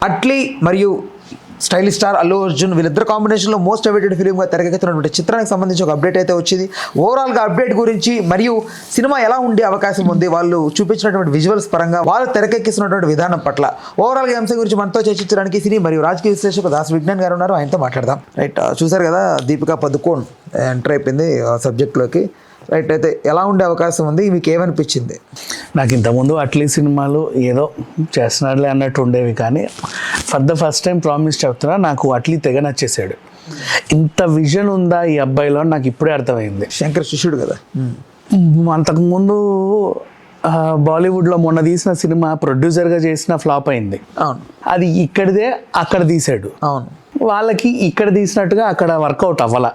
అట్లీ మరియు stylish star Allu Arjun వీళ్ళిద్దరు కాంబినేషన్లో మోస్ట్ అవైటెడ్ ఫిలింగా తెరకెక్కుతున్నటువంటి చిత్రానికి సంబంధించి ఒక అప్డేట్ అయితే వచ్చింది. ఓవరాల్గా అప్డేట్ గురించి మరియు సినిమా ఎలా ఉండే అవకాశం ఉంది, వాళ్ళు చూపించినటువంటి విజువల్స్ పరంగా, వాళ్ళు తెరకెక్కిస్తున్నటువంటి విధానం పట్ల ఓవరాల్గా అంశం గురించి మనతో చర్చించడానికి సినీ మరియు రాజకీయ విశ్లేషకుడు దాస్ విజ్ఞాన్ గారు ఉన్నారు. ఆయనతో మాట్లాడదాం. రైట్, చూసారు కదా దీపికా పదుకోన్ ఎంటర్ అయిపోయింది సబ్జెక్ట్లోకి. రైట్, అయితే ఎలా ఉండే అవకాశం ఉంది, మీకు ఏమనిపించింది? నాకు ఇంతకుముందు అట్లీ సినిమాలు ఏదో చేస్తున్నాడులే అన్నట్టు ఉండేవి, కానీ for the first time promise చెప్తున్నా, నాకు అట్లీ తెగ నచ్చేసాడు. ఇంత విజన్ ఉందా ఈ అబ్బాయిలో నాకు ఇప్పుడే అర్థమైంది. శంకర్ శిష్యుడు కదా. అంతకుముందు బాలీవుడ్లో మొన్న తీసిన సినిమా ప్రొడ్యూసర్గా చేసిన ఫ్లాప్ అయింది. అవును, అది ఇక్కడిదే అక్కడ తీసాడు. అవును, వాళ్ళకి ఇక్కడ తీసినట్టుగా అక్కడ వర్కౌట్ అవ్వాల.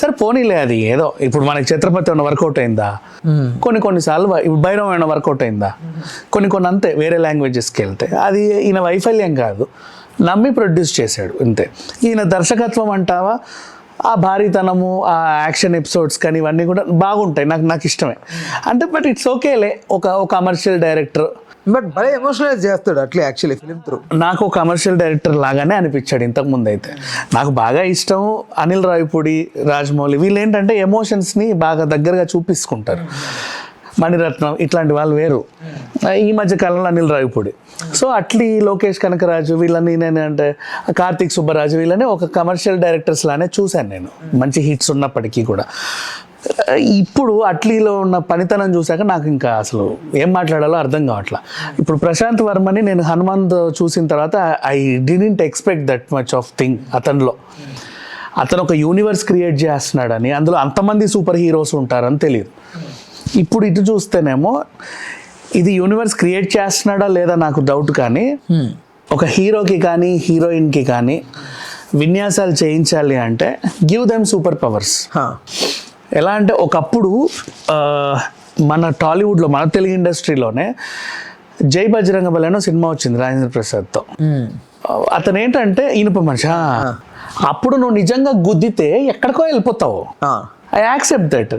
సరే పోనీలే, అది ఏదో ఇప్పుడు మనకి ఛత్రపతి ఏమైనా వర్కౌట్ అయిందా, కొన్నిసార్లు ఇప్పుడు భైరవం ఏమైనా వర్కౌట్ అయిందా, కొన్ని అంతే వేరే లాంగ్వేజెస్కి వెళ్తే. అది ఈయన వైఫల్యం కాదు, నమ్మి ప్రొడ్యూస్ చేశాడు అంతే. ఈయన దర్శకత్వం అంటావా, ఆ భారీతనము, ఆ యాక్షన్ ఎపిసోడ్స్ కానీ ఇవన్నీ కూడా బాగుంటాయి, నాకు ఇష్టమే అంటే. బట్ ఇట్స్ ఓకేలే, ఒక కమర్షియల్ డైరెక్టర్. బట్ భలే ఎమోషనలైజ్ చేస్తాడు అట్లే యాక్చువల్లీ ఫిలిం త్రూ. నాకు కమర్షియల్ డైరెక్టర్ లాగానే అనిపించాడు ఇంతకుముందు అయితే. నాకు బాగా ఇష్టం అనిల్ రావిపూడి, రాజమౌళి, వీళ్ళు ఏంటంటే ఎమోషన్స్ని బాగా దగ్గరగా చూపించుకుంటారు. మణిరత్నం ఇట్లాంటి వాళ్ళు వేరు. ఈ మధ్య కాలంలో అనిల్ రావిపూడి. సో అట్లీ, లోకేష్ కనకరాజు వీళ్ళని అంటే కార్తీక్ సుబ్బరాజు వీళ్ళని ఒక కమర్షియల్ డైరెక్టర్స్ లానే చూశాను నేను, మంచి హిట్స్ ఉన్నప్పటికీ కూడా. ఇప్పుడు అట్లీలో ఉన్న పనితనం చూశాక నాకు ఇంకా అసలు ఏం మాట్లాడాలో అర్థం కావట్లా. ఇప్పుడు ప్రశాంత్ వర్మని నేను హనుమంత్ చూసిన తర్వాత I didn't expect that much of thing అతనిలో. అతను ఒక యూనివర్స్ క్రియేట్ చేస్తున్నాడని, అందులో అంతమంది సూపర్ హీరోస్ ఉంటారని తెలియదు. ఇప్పుడు ఇటు చూస్తేనేమో ఇది యూనివర్స్ క్రియేట్ చేస్తున్నాడా లేదా నాకు డౌట్, కానీ ఒక హీరోకి కానీ హీరోయిన్కి కానీ విన్యాసాలు చేయించాలి అంటే గివ్ దెమ్ సూపర్ పవర్స్. ఎలా అంటే ఒకప్పుడు మన టాలీవుడ్లో, మన తెలుగు ఇండస్ట్రీలోనే జై బజరంగ బలి అనే సినిమా వచ్చింది రాజేంద్ర ప్రసాద్తో. అతను ఏంటంటే ఇనుప మనిషి. అప్పుడు నువ్వు నిజంగా గుద్దితే ఎక్కడికో వెళ్ళిపోతావు, ఐ యాక్సెప్ట్ దట్.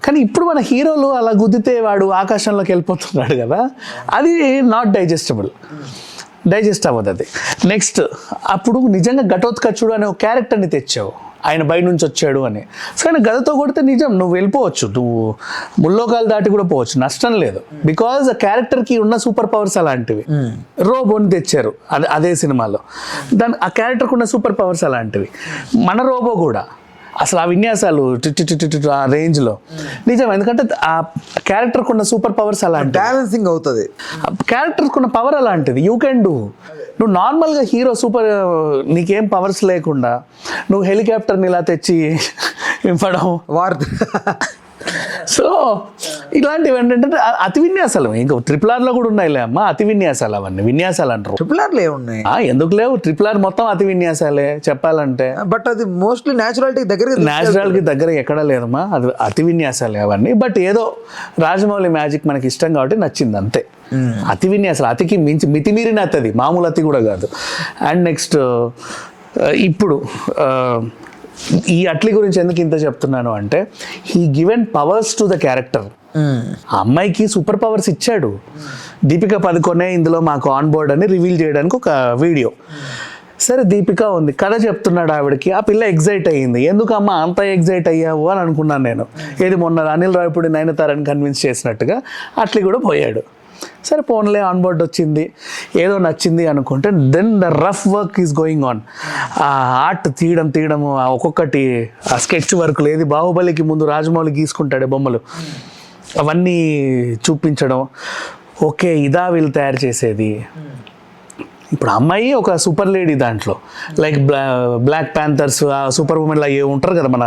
కానీ ఇప్పుడు మన హీరోలు అలా గుద్దితే వాడు ఆకాశంలోకి వెళ్ళిపోతున్నాడు కదా, అది నాట్ డైజెస్ట్ అవ్వదు అది. నెక్స్ట్, అప్పుడు నిజంగా ఘటోత్కచుడు అనే ఒక క్యారెక్టర్ని తెచ్చావు, ఆయన బయట నుంచి వచ్చాడు అని. సో ఆయన గదతో కొడితే నిజం నువ్వు వెళ్ళిపోవచ్చు, నువ్వు ముల్లోకాలు దాటి కూడా పోవచ్చు, నష్టం లేదు. బికాజ్ ఆ క్యారెక్టర్కి ఉన్న సూపర్ పవర్స్ అలాంటివి. రోబోని తెచ్చారు అదే సినిమాలో, ఆ క్యారెక్టర్కి ఉన్న సూపర్ పవర్స్ అలాంటివి. మన రోబో కూడా అసలు ఆ విన్యాసాలు ఆ రేంజ్లో నిజం. ఎందుకంటే ఆ క్యారెక్టర్కి ఉన్న సూపర్ పవర్స్ అలాంటి బ్యాలెన్సింగ్ అవుతుంది, క్యారెక్టర్కి ఉన్న పవర్ అలాంటిది. You can do. నువ్వు నార్మల్గా హీరో సూపర్, నీకేం పవర్స్ లేకుండా నువ్వు హెలికాప్టర్ని ఇలా తెచ్చి ఇవ్వడం, సో ఇలాంటివి ఏంటంటే అతి విన్యాసాలు. ఇంకా RRRలో కూడా ఉన్నాయిలే అమ్మ అతి విన్యాసాలు, అవన్నీ విన్యాసాలు అంటారు. RRRలో ఏమున్నాయి? ఎందుకు లేవు, RRR మొత్తం అతి విన్యాసాలే చెప్పాలంటే. బట్ అది మోస్ట్లీ న్యాచురాలిటీకి దగ్గర ఎక్కడా లేదమ్మా, అది అతి విన్యాసాలే అవన్నీ. బట్ ఏదో రాజమౌళి మ్యాజిక్ మనకి ఇష్టం కాబట్టి నచ్చింది అంతే. అతి విన్యాసాలు, అతికి మించి మితిమీరిన అతి, మామూలు అతి కూడా కాదు. అండ్ నెక్స్ట్, ఇప్పుడు ఈ అట్లీ గురించి ఎందుకు ఇంత చెప్తున్నాను అంటే, he given powers to the character. ఆ అమ్మాయికి సూపర్ పవర్స్ ఇచ్చాడు. దీపికా పదుకొనే ఇందులో మాకు ఆన్ బోర్డ్ అని రివీల్ చేయడానికి ఒక వీడియో. సరే దీపిక ఉంది, కథ చెప్తున్నాడు ఆవిడకి, ఆ పిల్ల ఎగ్జైట్ అయ్యింది. ఎందుకమ్మా అంత ఎగ్జైట్ అయ్యావు అని అనుకున్నాను నేను. ఏది మొన్న అనిల్ రావిపూడి నయనతారని కన్విన్స్ చేసినట్టుగా అట్లీ కూడా పోయాడు. సరే ఫోన్లే ఆన్ బోర్డ్ వచ్చింది, ఏదో నచ్చింది అనుకుంటే then the rough work is going on. ఆ ఆర్ట్ తీయడము, ఒక్కొక్కటి ఆ స్కెచ్ వర్క్లు, ఏది బాహుబలికి ముందు రాజమౌళి గీసుకుంటాడే బొమ్మలు, అవన్నీ చూపించడం. ఓకే, ఇదా వీళ్ళు తయారు చేసేది. ఇప్పుడు అమ్మాయి ఒక సూపర్ లేడీ దాంట్లో, like black panthers, super women లా ఉంటారు కదా, మన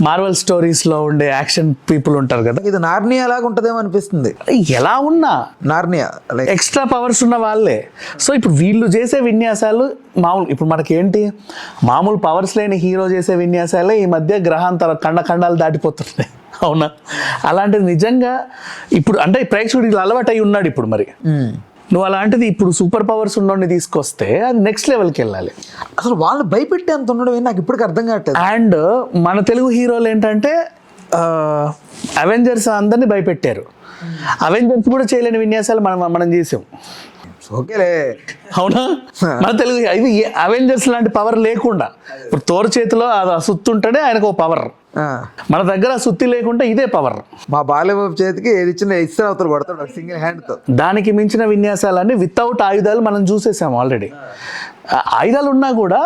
మార్వెల్ స్టోరీస్లో ఉండే యాక్షన్ పీపుల్ ఉంటారు కదా. ఇది నార్నియా లాగా ఉంటుందేమో అనిపిస్తుంది. ఎలా ఉన్నా నార్నియా ఎక్స్ట్రా పవర్స్ ఉన్న వాళ్ళే. సో ఇప్పుడు వీళ్ళు చేసే విన్యాసాలు మామూలు, ఇప్పుడు మనకేంటి మామూలు పవర్స్ లేని హీరో చేసే విన్యాసాలే ఈ మధ్య గ్రహాంతర ఖండాలు దాటిపోతున్నాయి. అవునా? అలాంటిది నిజంగా ఇప్పుడు అంటే ప్రేక్షకుడికి అలవాటు అయి ఉన్నాడు ఇప్పుడు. మరి నువ్వు అలాంటిది ఇప్పుడు సూపర్ పవర్స్ ఉన్నోడిని తీసుకొస్తే అది నెక్స్ట్ లెవెల్కి వెళ్ళాలి. అసలు వాళ్ళు భయపెట్టి అంత ఉండడం నాకు ఇప్పటికి అర్థం కావట్లేదు. అండ్ మన తెలుగు హీరోలు ఏంటంటే అవెంజర్స్ అందరినీ భయపెట్టారు. అవెంజర్స్ కూడా చేయలేని విన్యాసాలు మనం చేసాం. ఓకేలే, అవునా? మన తెలుగు ఇది అవెంజర్స్ లాంటి పవర్ లేకుండా, ఇప్పుడు తోర చేతిలో అది ఆ సుత్తి ఉంటేనే ఆయనకు పవర్. మన దగ్గర ఆ సుత్తి లేకుంటే ఇదే పవర్. మా బాలయ్యబాబు చేతికి ఏది ఇచ్చిన ఇస్తే అవతల కొడతాడు సింగిల్ హ్యాండ్తో. దానికి మించిన విన్యాసాలన్నీ వితౌట్ ఆయుధాలు మనం చూసేసాం ఆల్రెడీ. ఆయుధాలు ఉన్నా కూడా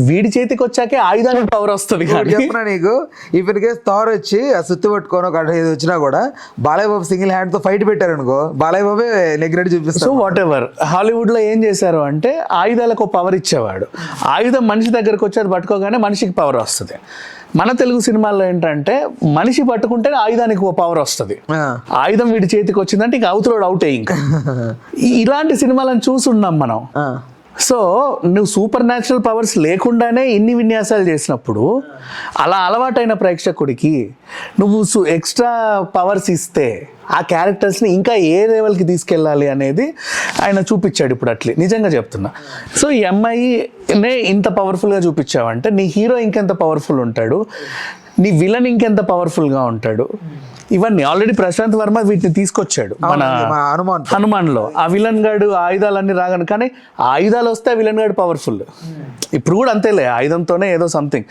వీడి చేతికి వచ్చాకే ఆయుధానికి పవర్ వస్తుంది. చెప్పినా నీకు, ఇఫ్ కేసు థార్ వచ్చి ఆ సుత్తి పట్టుకొని ఒక ఇది వచ్చినా కూడా బాలయ్యబాబు సింగిల్ హ్యాండ్తో ఫైట్ పెట్టారనుకో, బాలయ్యబాబే నెగ్రెడ్ చూపిస్తాడు. సో వాట్ ఎవర్, హాలీవుడ్లో ఏం చేశారు అంటే ఆయుధాలకు పవర్ ఇచ్చేవాడు. ఆయుధం మనిషి దగ్గరకు వచ్చి అది పట్టుకోగానే మనిషికి పవర్ వస్తుంది. మన తెలుగు సినిమాల్లో ఏంటంటే మనిషి పట్టుకుంటే ఆయుధానికి ఓ పవర్ వస్తుంది. ఆయుధం వీడి చేతికి వచ్చిందంటే ఇంకా అవతలోడు అవుటే. ఇంకా ఇలాంటి సినిమాలను చూసున్నాం మనం. సో నువ్వు సూపర్ న్యాచురల్ పవర్స్ లేకుండానే ఇన్ని విన్యాసాలు చేసినప్పుడు అలా అలవాటైన ప్రేక్షకుడికి నువ్వు ఎక్స్ట్రా పవర్స్ ఇస్తే ఆ క్యారెక్టర్స్ని ఇంకా ఏ లెవెల్కి తీసుకెళ్ళాలి అనేది ఆయన చూపించాడు ఇప్పుడు. అట్లే నిజంగా చెప్తున్నా. సో ఈ అమ్మాయినే ఇంత పవర్ఫుల్గా చూపించావంటే నీ హీరో ఇంకెంత పవర్ఫుల్ ఉంటాడు, నీ విలన్ ఇంకెంత పవర్ఫుల్గా ఉంటాడు. ఇవన్నీ ఆల్రెడీ ప్రశాంత్ వర్మ వీటిని తీసుకొచ్చాడు మన హనుమాన్లో. ఆ విలన్ గాడు ఆయుధాలన్నీ రాగాను, కానీ ఆ ఆయుధాలు వస్తే ఆ విలన్ గాడు పవర్ఫుల్. ఇప్పుడు కూడా అంతేలే, ఆయుధంతోనే ఏదో సంథింగ్.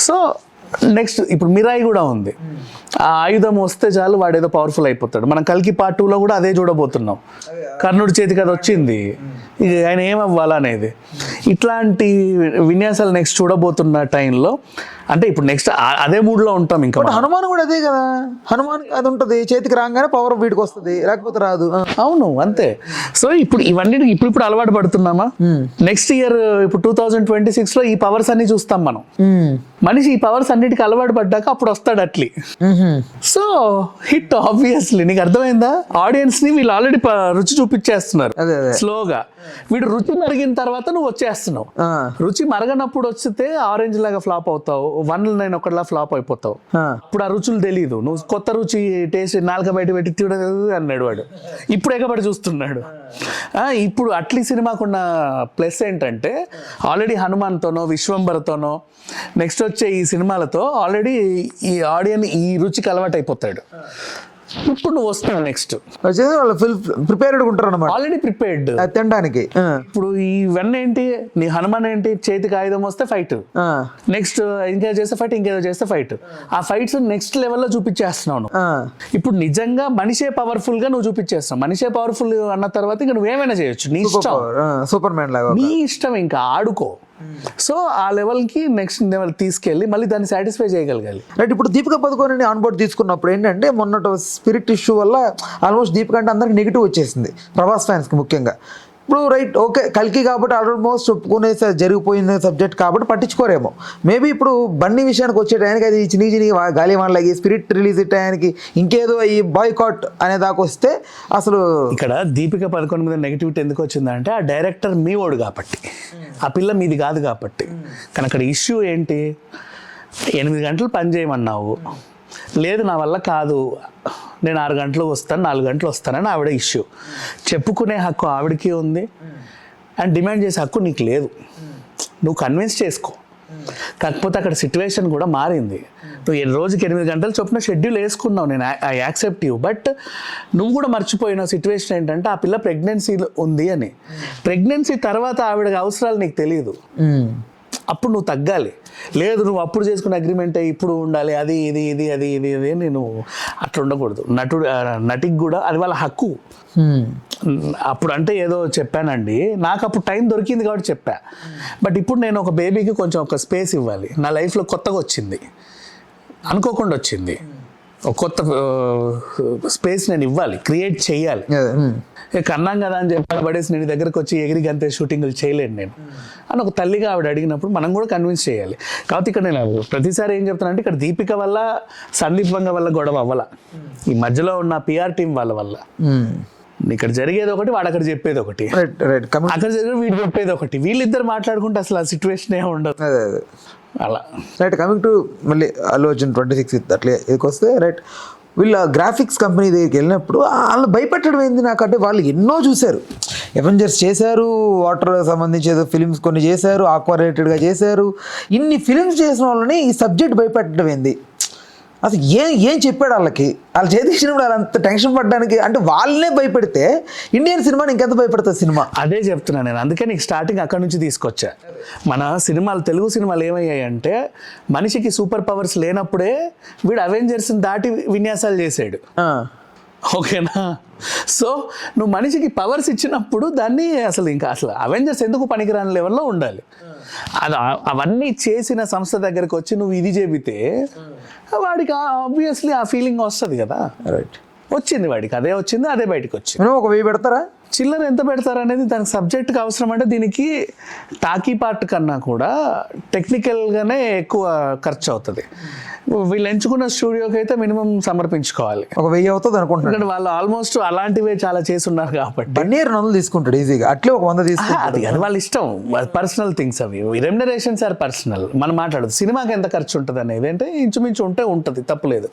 సో నెక్స్ట్ ఇప్పుడు మిరాయి కూడా ఉంది. ఆ ఆయుధం వస్తే చాలు వాడు ఏదో పవర్ఫుల్ అయిపోతాడు. మనం కల్కి పార్ట్ 2లో కూడా అదే చూడబోతున్నాం. కర్ణుడి చేతికి అది వచ్చింది, ఇక ఆయన ఏమవ్వాలనేది. ఇట్లాంటి విన్యాసాలు నెక్స్ట్ చూడబోతున్న టైంలో, అంటే ఇప్పుడు నెక్స్ట్ అదే మూడ్లో ఉంటాం. ఇంకా హనుమాన్ కూడా అదే కదా, హనుమాన్ అది ఉంటుంది, చేతికి రాగానే పవర్ వీడికి వస్తుంది, లేకపోతే రాదు. అవును అంతే. సో ఇప్పుడు ఇవన్నీ ఇప్పుడు అలవాటు పడుతున్నామా? నెక్స్ట్ ఇయర్ ఇప్పుడు 2026లో ఈ పవర్స్ అన్ని చూస్తాం మనం. మనిషి ఈ పవర్స్ అన్నిటికీ అలవాటు పడ్డాక అప్పుడు వస్తాడు అట్లీ. So hit obviously. నీకు అర్థమైందా? ఆడియన్స్ ని వీళ్ళు ఆల్రెడీ రుచి చూపించేస్తున్నారు స్లోగా. వీడు రుచి మరిగిన తర్వాత నువ్వు వచ్చేస్తున్నావు. రుచి మరగనప్పుడు వస్తే ఆరెంజ్ లాగా ఫ్లాప్ అవుతావు, 1-9 ఒకటిలా ఫ్లాప్ అయిపోతావు. ఇప్పుడు ఆ రుచులు తెలియదు. నువ్వు కొత్త రుచి టేస్ట్ నాలుక బయట పెట్టి తిడదు అన్నాడు వాడు. ఇప్పుడు ఎగబడి చూస్తున్నాడు. ఇప్పుడు అట్లీ సినిమాకున్న ప్లస్ ఏంటంటే ఆల్రెడీ హనుమాన్తోనో విశ్వంబరతోనో నెక్స్ట్ వచ్చే ఈ సినిమాలతో ఆల్రెడీ ఈ ఆడియన్ ఈ రుచికి అలవాటు అయిపోతాడు. ఇప్పుడు నువ్వు వస్తున్నావు నెక్స్ట్ వాళ్ళు ఫుల్ ప్రిపేర్డ్ ఉంటారు అన్నమాట, ఆల్రెడీ ప్రిపేర్డ్ తినడానికి. ఇప్పుడు ఇవన్నీ ఏంటి, నీ హనుమాన్ ఏంటి, చేతికి ఆయుధం వస్తే ఫైట్, నెక్స్ట్ ఇంకేదో చేస్తే ఫైట్, ఇంకేదో చేస్తే ఫైట్. ఆ ఫైట్స్ నెక్స్ట్ లెవెల్లో చూపించేస్తున్నావు. ఇప్పుడు నిజంగా మనిషే పవర్ఫుల్ గా నువ్వు చూపించేస్తున్నావు. మనిషే పవర్ఫుల్ అన్న తర్వాత ఇంకా నువ్వేమైనా చేయొచ్చు, నీ ఇష్టం, సూపర్ మ్యాన్ లాగా నీ ఇష్టం, ఇంకా ఆడుకో. సో ఆ లెవెల్కి నెక్స్ట్ లెవెల్ తీసుకెళ్ళి మళ్ళీ దాన్ని సాటిస్ఫై చేయగలగాలి. రైట్. ఇప్పుడు దీపిక పదుకొనెని ఆన్ బోర్డ్ తీసుకున్నప్పుడు ఏంటంటే మొన్నటి స్పిరిట్ ఇష్యూ వల్ల ఆల్మోస్ట్ దీపిక అంటే అందరికి నెగిటివ్ వచ్చేసింది, ప్రభాస్ ఫ్యాన్స్కి ముఖ్యంగా. ఇప్పుడు రైట్ ఓకే కల్కి కాబట్టి ఆల్మోస్ట్ ఒప్పుకునే జరిగిపోయిన సబ్జెక్ట్ కాబట్టి పట్టించుకోరేమో. మేబీ ఇప్పుడు బండి విషయానికి వచ్చే టయానికి అది చిన్ని గాలి వాళ్ళకి స్పిరిట్ రిలీజ్ టయానికి ఇంకేదో ఈ బాయ్కాట్ అనే దాకా వస్తే అసలు ఇక్కడ దీపిక పదకొండు మీద నెగిటివిటీ ఎందుకు వచ్చిందంటే ఆ డైరెక్టర్ మీ వాడు కాబట్టి, ఆ పిల్ల మీది కాదు కాబట్టి. కానీ అక్కడ ఇష్యూ ఏంటి, 8 గంటలు పని చేయమన్నావు, లేదు నా వల్ల కాదు, నేను 6 గంటలు వస్తాను, 4 గంటలు వస్తానని ఆవిడ ఇష్యూ. చెప్పుకునే హక్కు ఆవిడకి ఉంది, అండ్ డిమాండ్ చేసే హక్కు నీకు లేదు. నువ్వు కన్విన్స్ చేసుకో. కాకపోతే అక్కడ సిచ్యువేషన్ కూడా మారింది. నువ్వు రోజుకి 8 గంటలు చొప్పున షెడ్యూల్ వేసుకున్నావు, నేను ఐ యాక్సెప్ట్ యూ. బట్ నువ్వు కూడా మర్చిపోయిన సిచ్యువేషన్ ఏంటంటే ఆ పిల్ల ప్రెగ్నెన్సీ ఉంది అని. ప్రెగ్నెన్సీ తర్వాత ఆవిడకి అవసరాలు నీకు తెలియదు, అప్పుడు నువ్వు తగ్గాలి. లేదు నువ్వు అప్పుడు చేసుకున్న అగ్రిమెంటే ఇప్పుడు ఉండాలి, అది ఇది ఇది అది ఇది ఇది నేను అట్లా ఉండకూడదు. నటికి కూడా అది వాళ్ళ హక్కు. అప్పుడు అంటే ఏదో చెప్పానండి, నాకు అప్పుడు టైం దొరికింది కాబట్టి చెప్పా. బట్ ఇప్పుడు నేను ఒక బేబీకి కొంచెం ఒక స్పేస్ ఇవ్వాలి. నా లైఫ్లో కొత్తగా వచ్చింది, అనుకోకుండా వచ్చింది, ఒక కొత్త స్పేస్ నేను ఇవ్వాలి, క్రియేట్ చేయాలి. కన్నాం కదా అని చెప్పి పడేసి నేను దగ్గరకు వచ్చి ఎగిరి గంతే షూటింగ్లు చేయలేను నేను అని ఒక తల్లిగా ఆవిడ అడిగినప్పుడు మనం కూడా కన్విన్స్ చేయాలి. కాబట్టి ఇక్కడ నేను ప్రతిసారి ఏం చెప్తానంటే ఇక్కడ దీపిక వల్ల సందీప్ వంగ వల్ల గొడవ అవ్వాల, ఈ మధ్యలో ఉన్న పిఆర్ టీం వల్ల. ఇక్కడ జరిగేది ఒకటి, వాడు అక్కడ చెప్పేది ఒకటి, అక్కడ జరిగేది వీడు చెప్పేది ఒకటి, వీళ్ళిద్దరు మాట్లాడుకుంటే అసలు ఆ సిచ్యువేషన్ ఏ ఉండదు. అలా రైట్. కమింగ్ టు మళ్ళీ అల్లు అర్జున్ 26 అట్లే ఇదికి వస్తే రైట్, వీళ్ళ గ్రాఫిక్స్ కంపెనీ దగ్గరికి వెళ్ళినప్పుడు వాళ్ళు భయపెట్టడం ఏంది నాకు అంటే, వాళ్ళు ఎన్నో చూశారు, అవెంజర్స్ చేశారు, వాటర్ సంబంధించి ఏదో ఫిలిమ్స్ కొన్ని చేశారు, ఆక్వా రిలేటెడ్గా చేశారు, ఇన్ని ఫిలిమ్స్ చేసిన వాళ్ళని ఈ సబ్జెక్ట్ భయపెట్టడం ఏంది, అసలు ఏం చెప్పాడు వాళ్ళకి వాళ్ళు చేతికిచ్చినప్పుడు వాళ్ళు అంత టెన్షన్ పడడానికి అంటే వాళ్ళనే భయపెడితే ఇండియన్ సినిమాని ఇంకెంత భయపడుతుంది సినిమా. అదే చెప్తున్నా నేను, అందుకే నీకు స్టార్టింగ్ అక్కడ నుంచి తీసుకొచ్చా. మన సినిమాలు, తెలుగు సినిమాలు ఏమయ్యాయంటే మనిషికి సూపర్ పవర్స్ లేనప్పుడే వీడు అవెంజర్స్ని దాటి విన్యాసాలు చేసాడు. ఓకేనా? సో నువ్వు మనిషికి పవర్స్ ఇచ్చినప్పుడు దాన్ని అసలు అవెంజర్స్ ఎందుకు పనికిరాని లెవెల్లో ఉండాలి. అది అవన్నీ చేసిన సంస్థ దగ్గరికి వచ్చి నువ్వు ఇది చెబితే వాడికి ఆబ్వియస్లీ ఆ ఫీలింగ్ వస్తుంది కదా. రైట్, వచ్చింది వాడికి, అదే వచ్చింది, అదే బయటకు వచ్చింది. మినిమం ఒక 1000 పెడతారా? చిల్లర ఎంత పెడతారు అనేది దానికి సబ్జెక్ట్కి అవసరం. అంటే దీనికి టాకీ పార్ట్ కన్నా కూడా టెక్నికల్గానే ఎక్కువ ఖర్చు అవుతుంది. వీళ్ళు ఎంచుకున్న స్టూడియోకి అయితే మినిమం సమర్పించుకోవాలి, ఒక 1000 అవుతుంది అనుకుంటున్నాను. ఎందుకంటే వాళ్ళు ఆల్మోస్ట్ అలాంటివే చాలా చేస్తున్నారు కాబట్టి. బన్నీర్ 100 తీసుకుంటాడు ఈజీగా, అట్లే ఒక 100 తీసుకుంటాడు. అది వాళ్ళ ఇష్టం, పర్సనల్ థింగ్స్ అవి. Remunerations are personal. మనం మాట్లాడదు సినిమాకి ఎంత ఖర్చు ఉంటుంది అనేది అంటే ఇంచుమించు ఉంటే ఉంటుంది, తప్పులేదు.